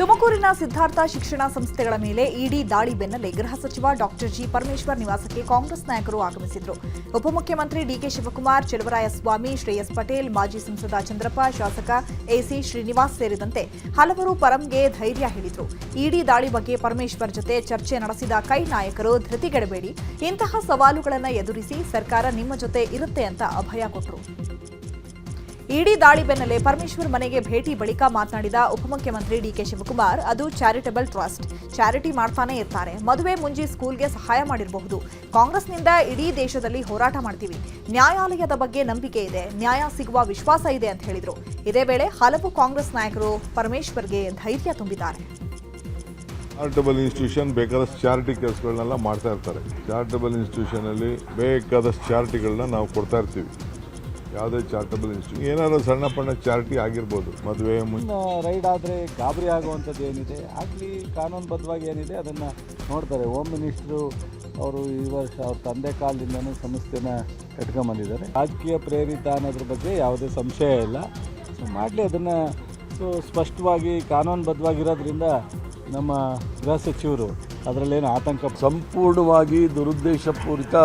ತುಮಕೂರಿನ ಸಿದ್ಧಾರ್ಥ ಶಿಕ್ಷಣ ಸಂಸ್ಥೆಗಳ ಮೇಲೆ ಇಡಿ ದಾಳಿ ಬೆನ್ನಲ್ಲೇ ಗೃಹ ಸಚಿವ ಡಾಕ್ಟರ್ ಜಿ ಪರಮೇಶ್ವರ್ ನಿವಾಸಕ್ಕೆ ಕಾಂಗ್ರೆಸ್ ನಾಯಕರು ಆಗಮಿಸಿದರು. ಉಪಮುಖ್ಯಮಂತ್ರಿ ಡಿಕೆ ಶಿವಕುಮಾರ್, ಚೆಲುವರಾಯಸ್ವಾಮಿ, ಶ್ರೇಯಸ್ ಪಟೇಲ್, ಮಾಜಿ ಸಂಸದ ಚಂದ್ರಪ್ಪ, ಶಾಸಕ ಎಸಿ ಶ್ರೀನಿವಾಸ್ ಸೇರಿದಂತೆ ಹಲವರು ಪರಂಗೆ ಧೈರ್ಯ ಹೇಳಿದರು. ಇಡಿ ದಾಳಿ ಬಗ್ಗೆ ಪರಮೇಶ್ವರ್ ಜೊತೆ ಚರ್ಚೆ ನಡೆಸಿದ ಕೈ ನಾಯಕರು ಧೃತಿಗೆಡಬೇಡಿ, ಇಂತಹ ಸವಾಲುಗಳನ್ನು ಎದುರಿಸಿ ಸರ್ಕಾರ ನಿಮ್ಮ ಜೊತೆ ಇರುತ್ತೆ ಅಂತ ಅಭಯ ಕೊಟ್ಟರು. ಇಡಿ ದಾಳಿ ಬೆನ್ನಲ್ಲೇ ಪರಮೇಶ್ವರ್ ಮನೆಗೆ ಭೇಟಿ ಬಳಿಕ ಮಾತನಾಡಿದ ಉಪಮುಖ್ಯಮಂತ್ರಿ ಡಿಕೆ ಶಿವಕುಮಾರ್, ಅದು ಚಾರಿಟಬಲ್ ಟ್ರಸ್ಟ್, ಚಾರಿಟಿ ಮಾಡ್ತಾನೆ ಇರ್ತಾರೆ. ಮದುವೆ ಮುಂಜಿ ಸ್ಕೂಲ್ಗೆ ಸಹಾಯ ಮಾಡಿರಬಹುದು. ಕಾಂಗ್ರೆಸ್ನಿಂದ ಇಡೀ ದೇಶದಲ್ಲಿ ಹೋರಾಟ ಮಾಡ್ತೀವಿ. ನ್ಯಾಯಾಲಯದ ಬಗ್ಗೆ ನಂಬಿಕೆ ಇದೆ, ನ್ಯಾಯ ಸಿಗುವ ವಿಶ್ವಾಸ ಇದೆ ಅಂತ ಹೇಳಿದರು. ಇದೇ ವೇಳೆ ಹಲವು ಕಾಂಗ್ರೆಸ್ ನಾಯಕರು ಪರಮೇಶ್ವರ್ಗೆ ಧೈರ್ಯ ತುಂಬಿದ್ದಾರೆ. ಚಾರಿಟಬಲ್ ಇನ್ಸ್ಟಿಟ್ಯೂಷನ್ ಬೇಕಾದಷ್ಟು ಚಾರಿಟಿ ಕೆಲಸಗಳನ್ನೆಲ್ಲ ಮಾಡ್ತಾ ಇರ್ತಾರೆ. ಚಾರಿಟಬಲ್ ಇನ್ಸ್ಟಿಟ್ಯೂಷನ್ ಅಲ್ಲಿ ಬೇಕಾದಷ್ಟು ಚಾರಿಟಿಗಳನ್ನ ನಾವು ಕೊಡ್ತಾ ಇರ್ತೀವಿ. ಯಾವುದೇ ಚಾರಿಟಬಲ್ ಇನ್ಸ್ಟಿಟ್ಯೂಷನ್ ಏನಾದರೂ ಸಣ್ಣ ಪಣ್ಣ ಚಾರಿಟಿ ಆಗಿರ್ಬೋದು. ಮದುವೆ ರೈಡ್ ಆದರೆ ಗಾಬರಿ ಆಗುವಂಥದ್ದು ಏನಿದೆ ಆಗಲಿ, ಕಾನೂನುಬದ್ಧವಾಗಿ ಏನಿದೆ ಅದನ್ನು ನೋಡ್ತಾರೆ. ಹೋಮ್ ಮಿನಿಸ್ಟ್ರು ಅವರು ಈ ವರ್ಷ ಅವ್ರ ತಂದೆ ಕಾಲದಿಂದನೂ ಸಂಸ್ಥೆನ ಕಟ್ಕೊಂಬಂದಿದ್ದಾರೆ. ರಾಜಕೀಯ ಪ್ರೇರಿತ ಅನ್ನೋದ್ರ ಬಗ್ಗೆ ಯಾವುದೇ ಸಂಶಯ ಇಲ್ಲ. ಸೊ ಮಾಡಲಿ ಅದನ್ನು. ಸೊ ಸ್ಪಷ್ಟವಾಗಿ ಕಾನೂನುಬದ್ಧವಾಗಿರೋದ್ರಿಂದ ನಮ್ಮ ಗೃಹ ಸಚಿವರು ಅದರಲ್ಲೇನು ಆತಂಕ. ಸಂಪೂರ್ಣವಾಗಿ ದುರುದ್ದೇಶಪೂರಿತ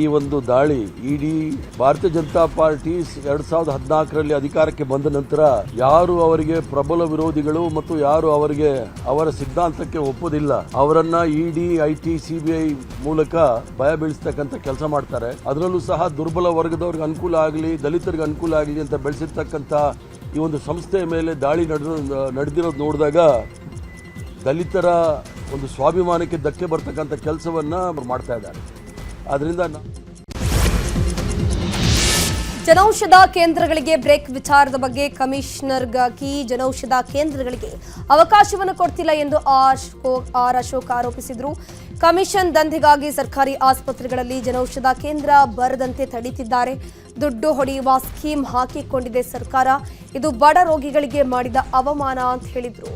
ಈ ಒಂದು ದಾಳಿ ಇಡೀ ಭಾರತೀಯ ಜನತಾ ಪಾರ್ಟಿ 2014ರಲ್ಲಿ ಅಧಿಕಾರಕ್ಕೆ ಬಂದ ನಂತರ ಯಾರು ಅವರಿಗೆ ಪ್ರಬಲ ವಿರೋಧಿಗಳು ಮತ್ತು ಯಾರು ಅವರ ಸಿದ್ಧಾಂತಕ್ಕೆ ಒಪ್ಪೋದಿಲ್ಲ ಅವರನ್ನ ಇಡಿ, ಐಟಿ, ಸಿಬಿಐ ಮೂಲಕ ಭಯ ಬೀಳಿಸ್ತಕ್ಕಂಥ ಕೆಲಸ ಮಾಡ್ತಾರೆ. ಅದರಲ್ಲೂ ಸಹ ದುರ್ಬಲ ವರ್ಗದವ್ರಿಗೆ ಅನುಕೂಲ ಆಗಲಿ, ದಲಿತರಿಗೆ ಅನುಕೂಲ ಆಗಲಿ ಅಂತ ಬೆಳೆಸಿರ್ತಕ್ಕಂಥ ಈ ಒಂದು ಸಂಸ್ಥೆಯ ಮೇಲೆ ದಾಳಿ ನಡೆದಿರೋದು ನೋಡಿದಾಗ ದಲಿತರ ಒಂದು ಸ್ವಾಭಿಮಾನಕ್ಕೆ ಧಕ್ಕೆ ಬರ್ತಕ್ಕಂಥ ಕೆಲಸವನ್ನ ಮಾಡ್ತಾ ಇದ್ದಾರೆ. ಅದರಿಂದ ಜನೌಷಧ ಕೇಂದ್ರಗಳಿಗೆ ಬ್ರೇಕ್ ವಿಚಾರದ ಬಗ್ಗೆ ಕಮಿಷನರ್ಗಾಗಿ ಜನೌಷಧ ಕೇಂದ್ರಗಳಿಗೆ ಅವಕಾಶವನ್ನು ಕೊಡ್ತಿಲ್ಲ ಎಂದು ಆರ್ ಅಶೋಕ್ ಆರೋಪಿಸಿದರು. ಕಮಿಷನ್ ದಂಧೆಗಾಗಿ ಸರ್ಕಾರಿ ಆಸ್ಪತ್ರೆಗಳಲ್ಲಿ ಜನೌಷಧ ಕೇಂದ್ರ ಬರದಂತೆ ತಡೀತಿದ್ದಾರೆ. ದುಡ್ಡು ಹೊಡೆಯುವ ಸ್ಕೀಮ್ ಹಾಕಿಕೊಂಡಿದೆ ಸರ್ಕಾರ. ಇದು ಬಡ ರೋಗಿಗಳಿಗೆ ಮಾಡಿದ ಅವಮಾನ ಅಂತ ಹೇಳಿದ್ರು.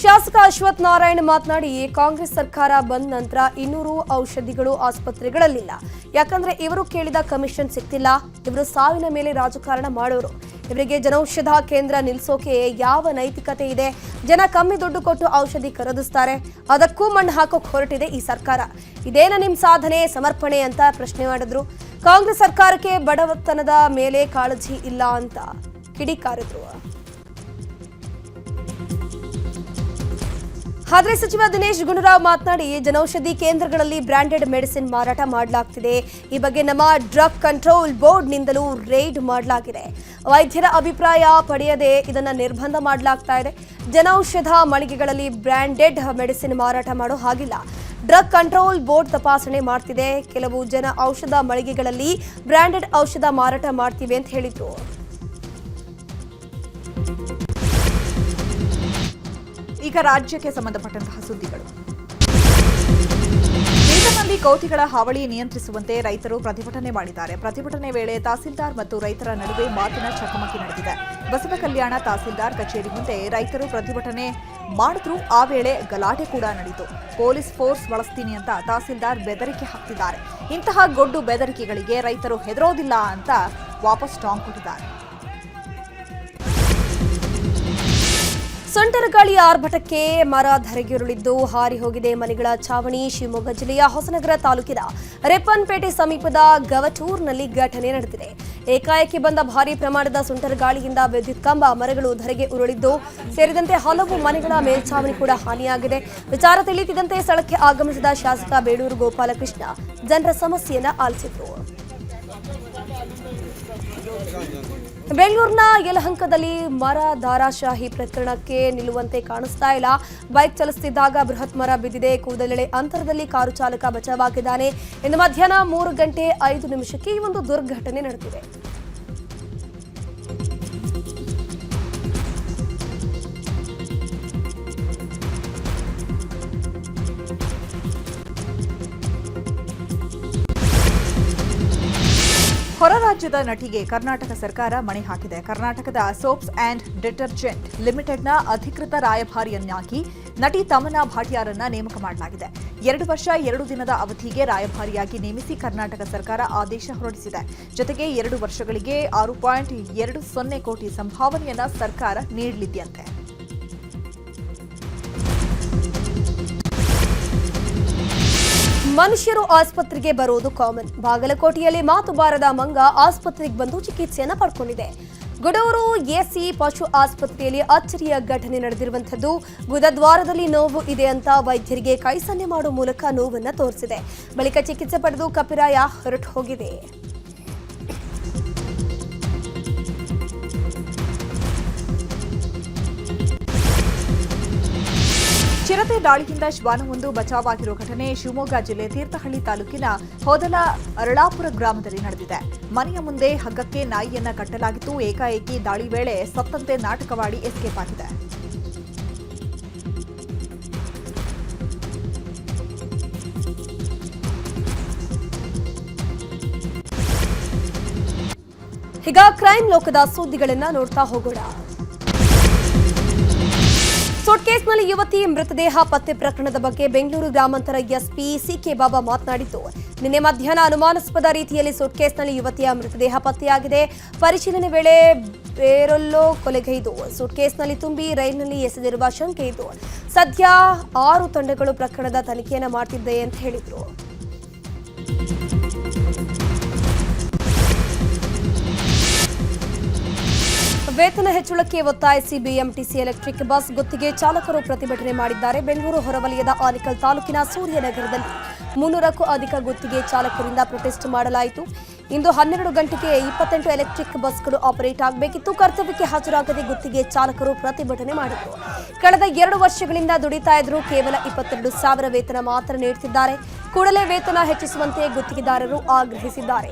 ಶಾಸಕ ಅಶ್ವಥ್ ನಾರಾಯಣ್ ಮಾತನಾಡಿ, ಕಾಂಗ್ರೆಸ್ ಸರ್ಕಾರ ಬಂದ ನಂತರ 200 ಔಷಧಿಗಳು ಆಸ್ಪತ್ರೆಗಳಲ್ಲಿಲ್ಲ. ಯಾಕಂದ್ರೆ ಇವರು ಕೇಳಿದ ಕಮಿಷನ್ ಸಿಗ್ತಿಲ್ಲ. ಇವರು ಸಾವಿನ ಮೇಲೆ ರಾಜಕಾರಣ ಮಾಡೋರು. ಇವರಿಗೆ ಜನೌಷಧ ಕೇಂದ್ರ ನಿಲ್ಲಿಸೋಕೆ ಯಾವ ನೈತಿಕತೆ ಇದೆ? ಜನ ಕಮ್ಮಿ ದುಡ್ಡು ಕೊಟ್ಟು ಔಷಧಿ ಖರೀದಿಸ್ತಾರೆ. ಅದಕ್ಕೂ ಮಣ್ಣು ಹಾಕೋಕ್ ಹೊರಟಿದೆ ಈ ಸರ್ಕಾರ. ಇದೇನ ನಿಮ್ ಸಾಧನೆ, ಸಮರ್ಪಣೆ ಅಂತ ಪ್ರಶ್ನೆ ಮಾಡಿದ್ರು. ಕಾಂಗ್ರೆಸ್ ಸರ್ಕಾರಕ್ಕೆ ಬಡವತನದ ಮೇಲೆ ಕಾಳಜಿ ಇಲ್ಲ ಅಂತ ಕಿಡಿಕಾರಿದ್ರು. ಆದರೆ ಸಚಿವ ದಿನೇಶ್ ಗುಂಡೂರಾವ್ ಮಾತನಾಡಿ, ಜನೌಷಧಿ ಕೇಂದ್ರಗಳಲ್ಲಿ ಬ್ರಾಂಡೆಡ್ ಮೆಡಿಸಿನ್ ಮಾರಾಟ ಮಾಡಲಾಗ್ತಿದೆ. ಈ ಬಗ್ಗೆ ನಮ್ಮ ಡ್ರಗ್ ಕಂಟ್ರೋಲ್ ಬೋರ್ಡ್ನಿಂದಲೂ ರೇಡ್ ಮಾಡಲಾಗಿದೆ. ವೈದ್ಯರ ಅಭಿಪ್ರಾಯ ಪಡೆಯದೆ ಇದನ್ನು ನಿರ್ಬಂಧ ಮಾಡಲಾಗ್ತಾ ಇದೆ. ಜನೌಷಧ ಮಳಿಗೆಗಳಲ್ಲಿ ಬ್ರಾಂಡೆಡ್ ಮೆಡಿಸಿನ್ ಮಾರಾಟ ಮಾಡೋ ಹಾಗಿಲ್ಲ. ಡ್ರಗ್ ಕಂಟ್ರೋಲ್ ಬೋರ್ಡ್ ತಪಾಸಣೆ ಮಾಡ್ತಿದೆ. ಕೆಲವು ಜನ ಔಷಧ ಮಳಿಗೆಗಳಲ್ಲಿ ಬ್ರಾಂಡೆಡ್ ಔಷಧ ಮಾರಾಟ ಮಾಡ್ತಿವೆ ಅಂತ ಹೇಳಿದ್ರು. ಈಗ ರಾಜ್ಯಕ್ಕೆ ಸಂಬಂಧಪಟ್ಟಂತಹ ಸುದ್ದಿಗಳು. ಬೀದರ್ನಲ್ಲಿ ಕೋತಿಗಳ ಹಾವಳಿ ನಿಯಂತ್ರಿಸುವಂತೆ ರೈತರು ಪ್ರತಿಭಟನೆ ಮಾಡಿದ್ದಾರೆ. ಪ್ರತಿಭಟನೆ ವೇಳೆ ತಹಸೀಲ್ದಾರ್ ಮತ್ತು ರೈತರ ನಡುವೆ ಮಾತಿನ ಚಕಮಕಿ ನಡೆದಿದೆ. ಬಸವ ಕಲ್ಯಾಣ ತಹಸೀಲ್ದಾರ್ ಕಚೇರಿ ಮುಂದೆ ರೈತರು ಪ್ರತಿಭಟನೆ ಮಾಡಿದ್ರು. ಆ ವೇಳೆ ಗಲಾಟೆ ಕೂಡ ನಡೆಯಿತು. ಪೊಲೀಸ್ ಫೋರ್ಸ್ ಬಳಸ್ತೀನಿ ಅಂತ ತಹಸೀಲ್ದಾರ್ ಬೆದರಿಕೆ ಹಾಕ್ತಿದ್ದಾರೆ. ಇಂತಹ ಗೊಡ್ಡು ಬೆದರಿಕೆಗಳಿಗೆ ರೈತರು ಹೆದರೋದಿಲ್ಲ ಅಂತ ವಾಪಸ್ ಟಾಂಗ್ ಕೊಟ್ಟಿದ್ದಾರೆ. ಸುಂಟರಗಾಳಿಯ ಆರ್ಭಟಕ್ಕೆ ಮರ ಧರೆಗುರುಳಿದ್ದು ಹಾರಿ ಹೋಗಿದೆ ಮನೆಗಳ ಚಾವಣಿ. ಶಿವಮೊಗ್ಗ ಜಿಲ್ಲೆಯ ಹೊಸನಗರ ತಾಲೂಕಿನ ರೆಪ್ಪನ್ಪೇಟೆ ಸಮೀಪದ ಗವಟೂರ್ನಲ್ಲಿ ಘಟನೆ ನಡೆದಿದೆ. ಏಕಾಏಕಿ ಬಂದ ಭಾರೀ ಪ್ರಮಾಣದ ಸುಂಟರಗಾಳಿಯಿಂದ ವಿದ್ಯುತ್ ಕಂಬ, ಮರಗಳು ಧರೆಗೆ ಉರುಳಿದ್ದು ಸೇರಿದಂತೆ ಹಲವು ಮನೆಗಳ ಮೇಲ್ಛಾವಣಿ ಕೂಡ ಹಾನಿಯಾಗಿದೆ. ವಿಚಾರ ತಿಳಿಯುತ್ತಿದ್ದಂತೆ ಸ್ಥಳಕ್ಕೆ ಆಗಮಿಸಿದ ಶಾಸಕ ಬೇಳೂರು ಗೋಪಾಲಕೃಷ್ಣ ಜನರ ಸಮಸ್ಯೆಯನ್ನ ಆಲಿಸಿದ್ರು. ಬೆಂಗಳೂರಿನ ಯಲಹಂಕದಲ್ಲಿ ಮರ ಧಾರಾಶಾಹಿ ಪ್ರಕರಣಕ್ಕೆ ನಿಲ್ಲುವಂತೆ ಕಾಣಿಸ್ತಾ ಇಲ್ಲ. ಬೈಕ್ ಚಲಿಸುತ್ತಿದ್ದಾಗ ಬೃಹತ್ ಮರ ಬಿದ್ದಿದೆ. ಕೂದಲೆಳೆ ಅಂತರದಲ್ಲಿ ಕಾರು ಚಾಲಕ ಬಚಾವಾಗಿದ್ದಾನೆ. ಇಂದು ಮಧ್ಯಾಹ್ನ 3:05 ಈ ಒಂದು ದುರ್ಘಟನೆ ನಡೆದಿದೆ. ಹೊರ ರಾಜ್ಯದ ನಟಿಗೆ ಕರ್ನಾಟಕ ಸರ್ಕಾರ ಮಣೆ ಹಾಕಿದೆ. ಕರ್ನಾಟಕದ ಸೋಪ್ಸ್ ಅಂಡ್ ಡಿಟರ್ಜೆಂಟ್ ಲಿಮಿಟೆಡ್ನ ಅಧಿಕೃತ ರಾಯಭಾರಿಯನ್ನಾಗಿ ನಟಿ ತಮನ್ನಾ ಭಾಟಿಯಾರನ್ನ ನೇಮಕ ಮಾಡಲಾಗಿದೆ. 2 ವರ್ಷ 2 ದಿನದ ಅವಧಿಗೆ ರಾಯಭಾರಿಯಾಗಿ ನೇಮಿಸಿ ಕರ್ನಾಟಕ ಸರ್ಕಾರ ಆದೇಶ ಹೊರಡಿಸಿದೆ. ಜೊತೆಗೆ 2 ವರ್ಷಗಳಿಗೆ 6.20 ಕೋಟಿ ಸಂಭಾವನೆಯನ್ನ ಸರ್ಕಾರ ನೀಡಲಿದೆಯಂತೆ. ಮನುಷ್ಯರು ಆಸ್ಪತ್ರೆಗೆ ಬರೋದು ಕಾಮನ್. ಬಾಗಲಕೋಟೆಯಲ್ಲಿ ಮಾತು ಬಾರದ ಮಂಗ ಆಸ್ಪತ್ರೆಗೆ ಬಂದು ಚಿಕಿತ್ಸೆಯನ್ನು ಪಡ್ಕೊಂಡಿದೆ. ಗುಡೂರು ಎಸಿ ಪಶು ಆಸ್ಪತ್ರೆಯಲ್ಲಿ ಅಚ್ಚರಿಯ ಘಟನೆ ನಡೆದಿರುವಂಥದ್ದು. ಗುದದ್ವಾರದಲ್ಲಿ ನೋವು ಇದೆ ಅಂತ ವೈದ್ಯರಿಗೆ ಕೈ ಸನ್ನೆ ಮಾಡುವ ಮೂಲಕ ನೋವನ್ನು ತೋರಿಸಿದೆ. ಬಳಿಕ ಚಿಕಿತ್ಸೆ ಪಡೆದು ಕಪಿರಾಯ ಹೊರಟು ಹೋಗಿದೆ. ಚಿರತೆ ದಾಳಿಯಿಂದ ಶ್ವಾನವೊಂದು ಬಚಾವಾಗಿರುವ ಘಟನೆ ಶಿವಮೊಗ್ಗ ಜಿಲ್ಲೆ ತೀರ್ಥಹಳ್ಳಿ ತಾಲೂಕಿನ ಹೋದಲ ಅರಳಾಪುರ ಗ್ರಾಮದಲ್ಲಿ ನಡೆದಿದೆ. ಮನೆಯ ಮುಂದೆ ಹಗ್ಗಕ್ಕೆ ನಾಯಿಯನ್ನ ಕಟ್ಟಲಾಗಿತ್ತು. ಏಕಾಏಕಿ ದಾಳಿ ವೇಳೆ ಸತ್ತಂತೆ ನಾಟಕವಾಡಿ ಎಸ್ಕೇಪ್ ಆಗಿದೆ. ಈಗ ಕ್ರೈಮ್ ಲೋಕದ ಸುದ್ದಿಗಳನ್ನ ನೋಡ್ತಾ ಹೋಗೋಣ. ಸೂಟ್ಕೇಸ್ನಲ್ಲಿ ಯುವತಿ ಮೃತದೇಹ ಪತ್ತೆ ಪ್ರಕರಣದ ಬಗ್ಗೆ ಬೆಂಗಳೂರು ಗ್ರಾಮಾಂತರ ಎಸ್ಪಿ ಸಿಕೆ ಬಾಬಾ ಮಾತನಾಡಿದ್ದು, ನಿನ್ನೆ ಮಧ್ಯಾಹ್ನ ಅನುಮಾನಾಸ್ಪದ ರೀತಿಯಲ್ಲಿ ಸೂಟ್ಕೇಸ್ನಲ್ಲಿ ಯುವತಿಯ ಮೃತದೇಹ ಪತ್ತೆಯಾಗಿದೆ. ಪರಿಶೀಲನೆ ವೇಳೆ ಬೇರೊಲ್ಲೋ ಕೊಲೆಗೈದು ಸೂಟ್ಕೇಸ್ನಲ್ಲಿ ತುಂಬಿ ರೈಲಿನಲ್ಲಿ ಎಸೆದಿರುವ ಶಂಕೆ ಇದ್ದು, ಸದ್ಯ 6 ತಂಡಗಳು ಪ್ರಕರಣದ ತನಿಖೆಯನ್ನು ಮಾಡ್ತಿದೆ ಅಂತ ಹೇಳಿದರು. ವೇತನ ಹೆಚ್ಚಳಕ್ಕೆ ಒತ್ತಾಯಿಸಿ ಬಿಎಂಟಿಸಿ ಎಲೆಕ್ಟ್ರಿಕ್ ಬಸ್ ಗುತ್ತಿಗೆ ಚಾಲಕರು ಪ್ರತಿಭಟನೆ ಮಾಡಿದ್ದಾರೆ. ಬೆಂಗಳೂರು ಹೊರವಲಯದ ಆನೇಕಲ್ ತಾಲೂಕಿನ ಸೂರ್ಯನಗರದಲ್ಲಿ 300ಕ್ಕೂ ಅಧಿಕ ಗುತ್ತಿಗೆ ಚಾಲಕರಿಂದ ಪ್ರೊಟೆಸ್ಟ್ ಮಾಡಲಾಯಿತು. ಇಂದು 12 ಗಂಟೆಗೆ 28 ಎಲೆಕ್ಟ್ರಿಕ್ ಬಸ್ಗಳು ಆಪರೇಟ್ ಆಗಬೇಕಿತ್ತು. ಕರ್ತವ್ಯಕ್ಕೆ ಹಾಜರಾಗದೆ ಗುತ್ತಿಗೆ ಚಾಲಕರು ಪ್ರತಿಭಟನೆ ಮಾಡಿದರು. ಕಳೆದ 2 ವರ್ಷಗಳಿಂದ ದುಡಿತಾ ಇದ್ರು ಕೇವಲ 22,000 ವೇತನ ಮಾತ್ರ ನೀಡುತ್ತಿದ್ದಾರೆ. ಕೂಡಲೇ ವೇತನ ಹೆಚ್ಚಿಸುವಂತೆ ಗುತ್ತಿಗೆದಾರರು ಆಗ್ರಹಿಸಿದ್ದಾರೆ.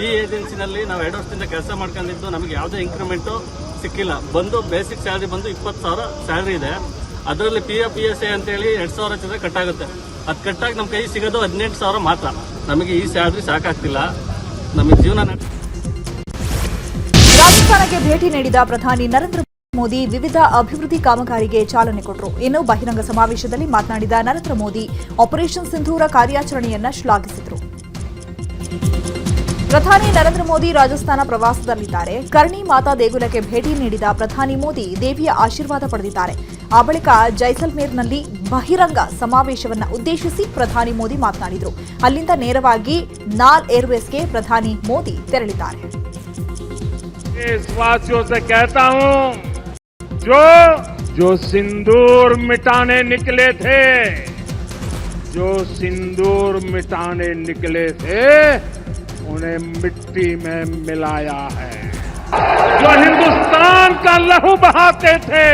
ಈ ಏಜೆನ್ಸಿನಲ್ಲಿ ನಾವು 2 ವರ್ಷದಿಂದ ಕೆಲಸ ಮಾಡ್ಕೊಂಡಿದ್ದು ನಮಗೆ ಯಾವುದೇ ಇನ್ಕ್ರಿಮೆಂಟು ಸಿಕ್ಕಿಲ್ಲ. ಬಂದು ಬೇಸಿಕ್ ಸ್ಯಾಲರಿ ಬಂದು 20,000 ಸ್ಯಾಲರಿ ಇದೆ. ಅದರಲ್ಲಿ PF ಅಂತೇಳಿ 2,000 ಚಿಲ್ಲರೆ ಕಟ್ಟಾಗುತ್ತೆ. ಅದು ಕಟ್ಟಾಗಿ ನಮ್ಮ ಕೈ ಸಿಗೋದು 18,000 ಮಾತ್ರ. ನಮಗೆ ಈ ಸ್ಯಾಲರಿ ಸಾಕಾಗ್ತಿಲ್ಲ. ನಮಗೆ ಜೀವನ ರಾಜಸ್ಥಾನಕ್ಕೆ ಭೇಟಿ ನೀಡಿದ ಪ್ರಧಾನಿ ನರೇಂದ್ರ ಮೋದಿ ವಿವಿಧ ಅಭಿವೃದ್ಧಿ ಕಾಮಗಾರಿಗೆ ಚಾಲನೆ ಕೊಟ್ಟರು. ಇನ್ನು ಬಹಿರಂಗ ಸಮಾವೇಶದಲ್ಲಿ ಮಾತನಾಡಿದ ನರೇಂದ್ರ ಮೋದಿ ಆಪರೇಷನ್ ಸಿಂಧೂರ ಕಾರ್ಯಾಚರಣೆಯನ್ನ ಶ್ಲಾಘಿಸಿದರು. ಪ್ರಧಾನಿ ನರೇಂದ್ರ ಮೋದಿ ರಾಜಸ್ಥಾನ ಪ್ರವಾಸದಲ್ಲಿದ್ದಾರೆ. ಕರ್ಣಿ ಮಾತಾ ದೇಗುಲಕ್ಕೆ ಭೇಟಿ ನೀಡಿದ ಪ್ರಧಾನಿ ಮೋದಿ ದೇವಿಯ ಆಶೀರ್ವಾದ ಪಡೆದಿದ್ದಾರೆ. ಆ ಬಳಿಕ ಜೈಸಲ್ಮೇರ್ನಲ್ಲಿ ಬಹಿರಂಗ ಸಮಾವೇಶವನ್ನು ಉದ್ದೇಶಿಸಿ ಪ್ರಧಾನಿ ಮೋದಿ ಮಾತನಾಡಿದರು. ಅಲ್ಲಿಂದ ನೇರವಾಗಿ ನಾಲ್ ಏರ್ವೇಸ್ಗೆ ಪ್ರಧಾನಿ ಮೋದಿ ತೆರಳಿದ್ದಾರೆ. देशवासियों से कहता हूं, जो सिंदूर मिटाने निकले थे, उन्हें मिट्टी में मिलाया है. जो हिंदुस्तान का लहू बहाते थे,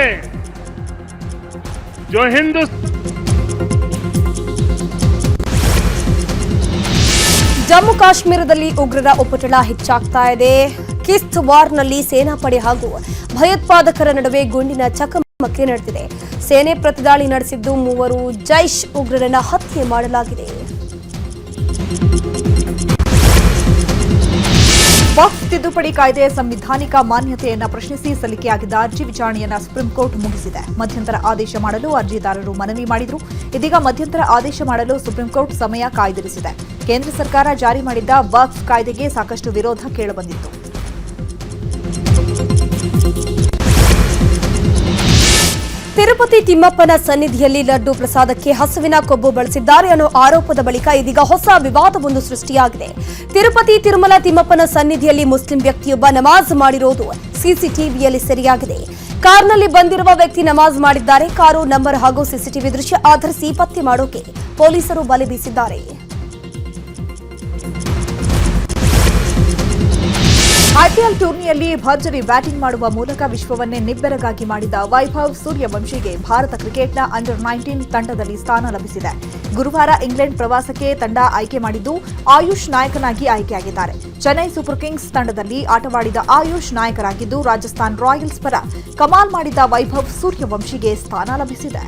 जो ಜಮ್ಮು ಕಾಶ್ಮೀರದಲ್ಲಿ ಉಗ್ರರ ಉಪಟಳ ಹೆಚ್ಚಾಗ್ತಾ ಇದೆ. ಕಿಶ್ತ್ವಾರ್ನಲ್ಲಿ ಸೇನಾಪಡೆ ಹಾಗೂ ಭಯೋತ್ಪಾದಕರ ನಡುವೆ ಗುಂಡಿನ ಚಕಮಕಿ ನಡೆದಿದೆ. ಸೇನೆ ಪ್ರತಿದಾಳಿ ನಡೆಸಿದ್ದು 3 ಜೈಷ್ ಉಗ್ರರನ್ನ ಹತ್ಯೆ ಮಾಡಲಾಗಿದೆ. ವಕ್ಫ್ ತಿದ್ದುಪಡಿ ಕಾಯ್ದೆ ಸಂವಿಧಾನಿಕ ಮಾನ್ಯತೆಯನ್ನ ಪ್ರಶ್ನಿಸಿ ಸಲ್ಲಿಕೆಯಾಗಿದ್ದ ಅರ್ಜಿ ವಿಚಾರಣೆಯನ್ನ ಸುಪ್ರೀಂ ಕೋರ್ಟ್ ಮುಗಿಸಿದೆ. ಮಧ್ಯಂತರ ಆದೇಶ ಮಾಡಲು ಅರ್ಜಿದಾರರು ಮನವಿ ಮಾಡಿದ್ರು. ಇದೀಗ ಮಧ್ಯಂತರ ಆದೇಶ ಮಾಡಲು ಸುಪ್ರೀಂ ಕೋರ್ಟ್ ಸಮಯ ಕಾಯ್ದಿರಿಸಿದೆ. ಕೇಂದ್ರ ಸರ್ಕಾರ ಜಾರಿ ಮಾಡಿದ್ದ ವಕ್ಫ್ ಕಾಯ್ದೆಗೆ ಸಾಕಷ್ಟು ವಿರೋಧ ಕೇಳಿಬಂದಿತ್ತು. ತಿರುಪತಿ ತಿಮ್ಮಪ್ಪನ ಸನ್ನಿಧಿಯಲ್ಲಿ ಲಡ್ಡು ಪ್ರಸಾದಕ್ಕೆ ಹಸುವಿನ ಕೊಬ್ಬು ಬಳಸಿದ್ದಾರೆ ಅನ್ನೋ ಆರೋಪದ ಬಳಿಕ ಇದೀಗ ಹೊಸ ವಿವಾದವೊಂದು ಸೃಷ್ಟಿಯಾಗಿದೆ. ತಿರುಪತಿ ತಿರುಮಲ ತಿಮ್ಮಪ್ಪನ ಸನ್ನಿಧಿಯಲ್ಲಿ ಮುಸ್ಲಿಂ ವ್ಯಕ್ತಿಯೊಬ್ಬ ನಮಾಜ್ ಮಾಡಿರೋದು ಸಿಸಿಟಿವಿಯಲ್ಲಿ ಸೆರೆಯಾಗಿದೆ. ಕಾರ್ನಲ್ಲಿ ಬಂದಿರುವ ವ್ಯಕ್ತಿ ನಮಾಜ್ ಮಾಡಿದ್ದಾರೆ. ಕಾರು ನಂಬರ್ ಹಾಗೂ ಸಿಸಿಟಿವಿ ದೃಶ್ಯ ಆಧರಿಸಿ ಪತ್ತೆ ಮಾಡೋಕೆ ಪೊಲೀಸರು ಬಲೆ ಬೀಸಿದ್ದಾರೆ. ಐಪಿಎಲ್ ಟೂರ್ನಿಯಲ್ಲಿ ಭರ್ಜರಿ ಬ್ಯಾಟಿಂಗ್ ಮಾಡುವ ಮೂಲಕ ವಿಶ್ವವನ್ನೇ ನಿಬ್ಬೆರಗಾಗಿ ಮಾಡಿದ ವೈಭವ್ ಸೂರ್ಯವಂಶಿಗೆ ಭಾರತ ಕ್ರಿಕೆಟ್ನ ಅಂಡರ್-19 ತಂಡದಲ್ಲಿ ಸ್ಥಾನ ಲಭಿಸಿದೆ. ಗುರುವಾರ ಇಂಗ್ಲೆಂಡ್ ಪ್ರವಾಸಕ್ಕೆ ತಂಡ ಆಯ್ಕೆ ಮಾಡಿದ್ದು ಆಯುಷ್ ನಾಯಕನಾಗಿ ಆಯ್ಕೆಯಾಗಿದ್ದಾರೆ. ಚೆನ್ನೈ ಸೂಪರ್ ಕಿಂಗ್ಸ್ ತಂಡದಲ್ಲಿ ಆಟವಾಡಿದ ಆಯುಷ್ ನಾಯಕರಾಗಿದ್ದು ರಾಜಸ್ಥಾನ್ ರಾಯಲ್ಸ್ ಪರ ಕಮಾಲ್ ಮಾಡಿದ ವೈಭವ್ ಸೂರ್ಯವಂಶಿಗೆ ಸ್ಥಾನ ಲಭಿಸಿದೆ.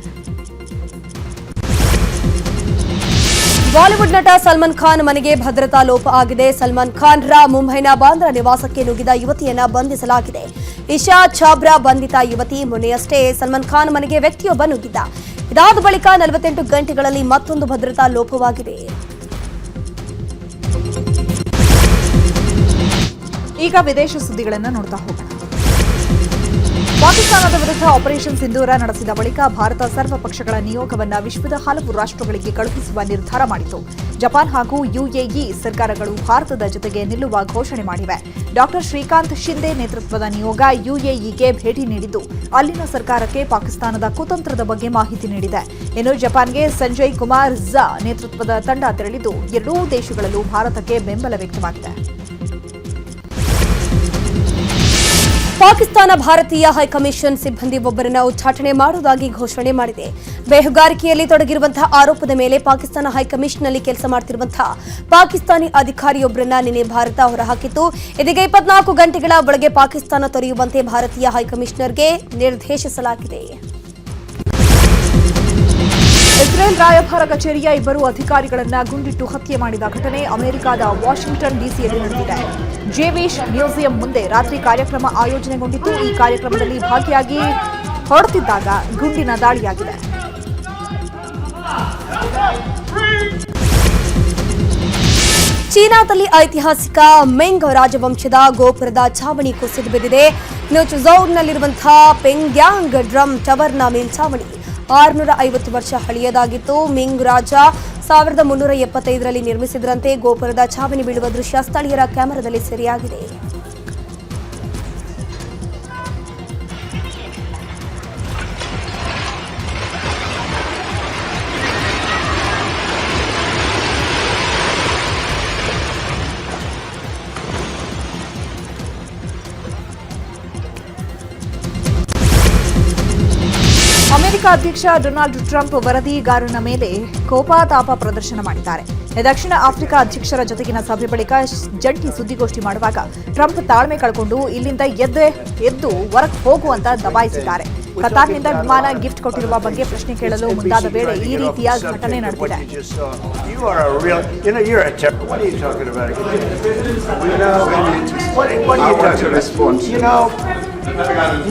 ಬಾಲಿವುಡ್ ನಟ ಸಲ್ಮಾನ್ ಖಾನ್ ಮನೆಗೆ ಭದ್ರತಾ ಲೋಪ ಆಗಿದೆ. ಸಲ್ಮಾನ್ ಖಾನ್ ರ ಮುಂಬೈನ ಬಾಂದ್ರಾ ನಿವಾಸಕ್ಕೆ ನುಗ್ಗಿದ ಯುವತಿಯನ್ನ ಬಂಧಿಸಲಾಗಿದೆ. ಇಶಾ ಛಾಬ್ರಾ ಬಂಧಿತ ಯುವತಿ. ಮೊನ್ನೆಯಷ್ಟೇ ಸಲ್ಮಾನ್ ಖಾನ್ ಮನೆಗೆ ವ್ಯಕ್ತಿಯೊಬ್ಬ ನುಗ್ಗಿದ್ದ. ಇದಾದ ಬಳಿಕ 48 ಗಂಟೆಗಳಲ್ಲಿ ಮತ್ತೊಂದು ಭದ್ರತಾ ಲೋಪವಾಗಿದೆ. ಈಗ ವಿದೇಶ ಸುದ್ದಿಗಳನ್ನು ನೋಡ್ತಾ ಹೋಗೋಣ. ಪಾಕಿಸ್ತಾನದ ವಿರುದ್ಧ ಆಪರೇಷನ್ ಸಿಂಧೂರ ನಡೆಸಿದ ಬಳಿಕ ಭಾರತ ಸರ್ವ ಪಕ್ಷಗಳ ನಿಯೋಗವನ್ನು ವಿಶ್ವದ ಹಲವು ರಾಷ್ಟ್ರಗಳಿಗೆ ಕಳುಹಿಸುವ ನಿರ್ಧಾರ ಮಾಡಿತು. ಜಪಾನ್ ಹಾಗೂ ಯುಎಇ ಸರ್ಕಾರಗಳು ಭಾರತದ ಜೊತೆಗೆ ನಿಲ್ಲುವ ಘೋಷಣೆ ಮಾಡಿವೆ. ಡಾಕ್ಟರ್ ಶ್ರೀಕಾಂತ್ ಶಿಂದೆ ನೇತೃತ್ವದ ನಿಯೋಗ ಯುಎಇಗೆ ಭೇಟಿ ನೀಡಿದ್ದು ಅಲ್ಲಿನ ಸರ್ಕಾರಕ್ಕೆ ಪಾಕಿಸ್ತಾನದ ಕುತಂತ್ರದ ಬಗ್ಗೆ ಮಾಹಿತಿ ನೀಡಿದೆ. ಇನ್ನು ಜಪಾನ್ಗೆ ಸಂಜಯ್ ಕುಮಾರ್ ಝಾ ನೇತೃತ್ವದ ತಂಡ ತೆರಳಿದ್ದು ಎರಡೂ ದೇಶಗಳಲ್ಲೂ ಭಾರತಕ್ಕೆ ಬೆಂಬಲ ವ್ಯಕ್ತವಾಗಿದೆ. ಪಾಕಿಸ್ತಾನ ಭಾರತೀಯ ಹೈಕಮಿಷನ್ ಸಿಬ್ಬಂದಿ ಒಬ್ಬರನ್ನು ಉಚ್ಚಾಟನೆ ಮಾಡುವುದಾಗಿ ಘೋಷಣೆ ಮಾಡಿದೆ. ಬೇಹುಗಾರಿಕೆಯಲ್ಲಿ ತೊಡಗಿರುವಂತಹ ಆರೋಪದ ಮೇಲೆ ಪಾಕಿಸ್ತಾನ ಹೈಕಮಿಷನ್ನಲ್ಲಿ ಕೆಲಸ ಮಾಡುತ್ತಿರುವಂತಹ ಪಾಕಿಸ್ತಾನಿ ಅಧಿಕಾರಿಯೊಬ್ಬರನ್ನ ನಿನ್ನೆ ಭಾರತ ಹೊರಹಾಕಿತ್ತು. ಇದೀಗ 24 ಗಂಟೆಗಳ ಒಳಗೆ ಪಾಕಿಸ್ತಾನ ತೊರೆಯುವಂತೆ ಭಾರತೀಯ ಹೈಕಮಿಷನರ್ಗೆ ನಿರ್ದೇಶಿಸಲಾಗಿದೆ. ಇಸ್ರೇಲ್ ರಾಯಭಾರ ಕಚೇರಿಯ ಇಬ್ಬರು ಅಧಿಕಾರಿಗಳನ್ನ ಗುಂಡಿಟ್ಟು ಹತ್ಯೆ ಮಾಡಿದ ಘಟನೆ ಅಮೆರಿಕದ ವಾಷಿಂಗ್ಟನ್ ಡಿಸಿಯಲ್ಲಿ ನಡೆದಿದೆ. ಜೇವಿಶ್ ಮ್ಯೂಸಿಯಂ ಮುಂದೆ ರಾತ್ರಿ ಕಾರ್ಯಕ್ರಮ ಆಯೋಜನೆಗೊಂಡಿದ್ದು ಈ ಕಾರ್ಯಕ್ರಮದಲ್ಲಿ ಭಾಗಿಯಾಗಿ ಹೊರಡುತ್ತಿದ್ದಾಗ ಗುಂಡಿನ ದಾಳಿಯಾಗಿದೆ. ಚೀನಾದಲ್ಲಿ ಐತಿಹಾಸಿಕ ಮೆಂಗ್ ರಾಜವಂಶದ ಗೋಪುರದ ಛಾವಣಿ ಕುಸಿದು ಬಿದ್ದಿದೆ. ಇನ್ನು ಚುಜೌರ್ನಲ್ಲಿರುವಂತಹ ಪೆಂಗ್ಯಾಂಗ್ ಡ್ರಮ್ ಟವರ್ನ ಮೇಲ್ಛಾವಣಿ 650 ವರ್ಷ ಹಳೆಯದಾಗಿತ್ತು. ಮಿಂಗ್ ರಾಜ 1375ರಲ್ಲಿ ನಿರ್ಮಿಸಿದ್ರಂತೆ ಗೋಪುರದ ಛಾವಣಿ ಬೀಳುವ ದೃಶ್ಯ ಸ್ಥಳೀಯರ ಕ್ಯಾಮೆರಾದಲ್ಲಿ ಸೆರೆಯಾಗಿದೆ. ಅಮೆರಿಕ ಅಧ್ಯಕ್ಷ ಡೊನಾಲ್ಡ್ ಟ್ರಂಪ್ ವರದಿಗಾರನ ಮೇಲೆ ಕೋಪತಾಪ ಪ್ರದರ್ಶನ ಮಾಡಿದ್ದಾರೆ. ದಕ್ಷಿಣ ಆಫ್ರಿಕಾ ಅಧ್ಯಕ್ಷರ ಜೊತೆಗಿನ ಸಭೆ ಬಳಿಕ ಜಂಟಿ ಸುದ್ದಿಗೋಷ್ಠಿ ಮಾಡುವಾಗ ಟ್ರಂಪ್ ತಾಳ್ಮೆ ಕಳ್ಕೊಂಡು ಇಲ್ಲಿಂದ ಎದ್ದು ಹೊರಗೆ ಹೋಗುವಂತ ದಬಾಯಿಸಿದ್ದಾರೆ. ಕತಾರ್ನಿಂದ ವಿಮಾನ ಗಿಫ್ಟ್ ಕೊಟ್ಟಿರುವ ಬಗ್ಗೆ ಪ್ರಶ್ನೆ ಕೇಳಲು ಮುಂದಾದ ವೇಳೆ ಈ ರೀತಿಯ ಘಟನೆ ನಡೆದಿದೆ.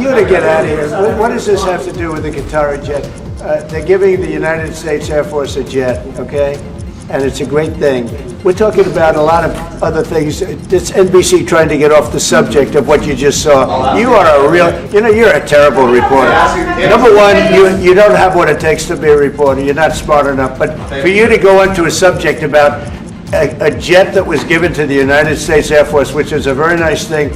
You to get out of here. What does this have to do with the Qatari jet? They're giving the United States Air Force a jet, okay? And it's a great thing. We're talking about a lot of other things. It's NBC trying to get off the subject of what you just saw. You are a real, you're a terrible reporter. Number one, you don't have what it takes to be a reporter. You're not smart enough. But for you to go into a subject about a jet that was given to the United States Air Force, which is a very nice thing.